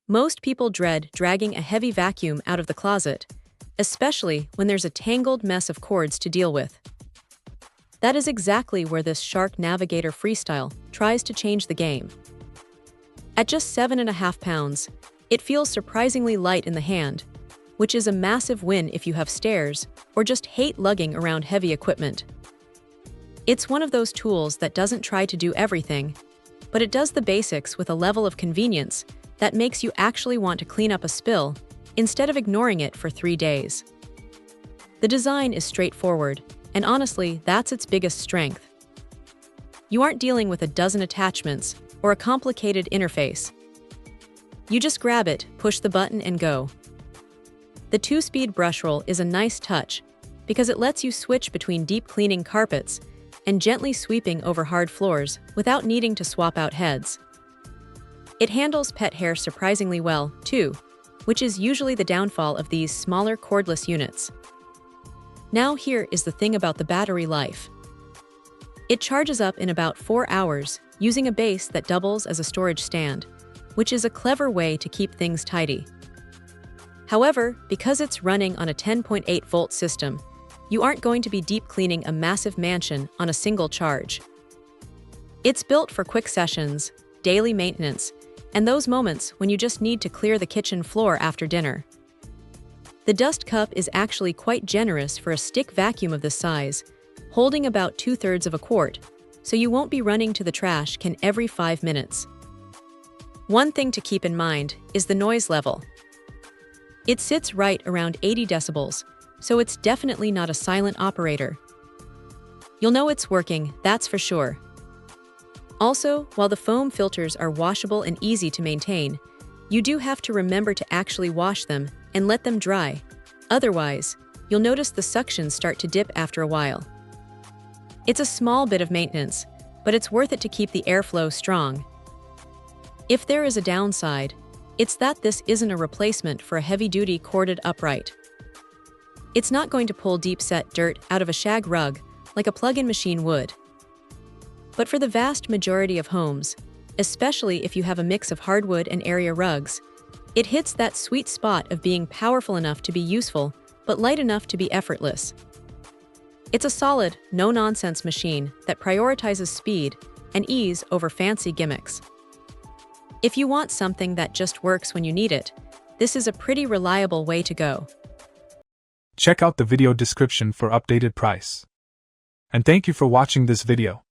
Most people dread dragging a heavy vacuum out of the closet, especially when there's a tangled mess of cords to deal with. That is exactly where this Shark Navigator Freestyle tries to change the game. At just 7.5 pounds, it feels surprisingly light in the hand, which is a massive win if you have stairs or just hate lugging around heavy equipment. It's one of those tools that doesn't try to do everything, but it does the basics with a level of convenience that makes you actually want to clean up a spill instead of ignoring it for 3 days. The design is straightforward, and honestly, that's its biggest strength. You aren't dealing with a dozen attachments or a complicated interface. You just grab it, push the button, and go. The 2-speed brush roll is a nice touch because it lets you switch between deep cleaning carpets and gently sweeping over hard floors without needing to swap out heads. It handles pet hair surprisingly well, too, which is usually the downfall of these smaller cordless units. Now here is the thing about the battery life. It charges up in about 4 hours using a base that doubles as a storage stand, which is a clever way to keep things tidy. However, because it's running on a 10.8-volt system, you aren't going to be deep cleaning a massive mansion on a single charge. It's built for quick sessions, daily maintenance, and those moments when you just need to clear the kitchen floor after dinner. The dust cup is actually quite generous for a stick vacuum of this size, holding about 2/3 of a quart, so you won't be running to the trash can every 5 minutes. One thing to keep in mind is the noise level. It sits right around 80 decibels, so it's definitely not a silent operator. You'll know it's working, that's for sure. Also, while the foam filters are washable and easy to maintain, you do have to remember to actually wash them and let them dry. Otherwise, you'll notice the suction start to dip after a while. It's a small bit of maintenance, but it's worth it to keep the airflow strong. If there is a downside, it's that this isn't a replacement for a heavy-duty corded upright. It's not going to pull deep-set dirt out of a shag rug like a plug-in machine would. But for the vast majority of homes, especially if you have a mix of hardwood and area rugs, it hits that sweet spot of being powerful enough to be useful, but light enough to be effortless. It's a solid, no-nonsense machine that prioritizes speed and ease over fancy gimmicks. If you want something that just works when you need it, this is a pretty reliable way to go. Check out the video description for updated price. And thank you for watching this video.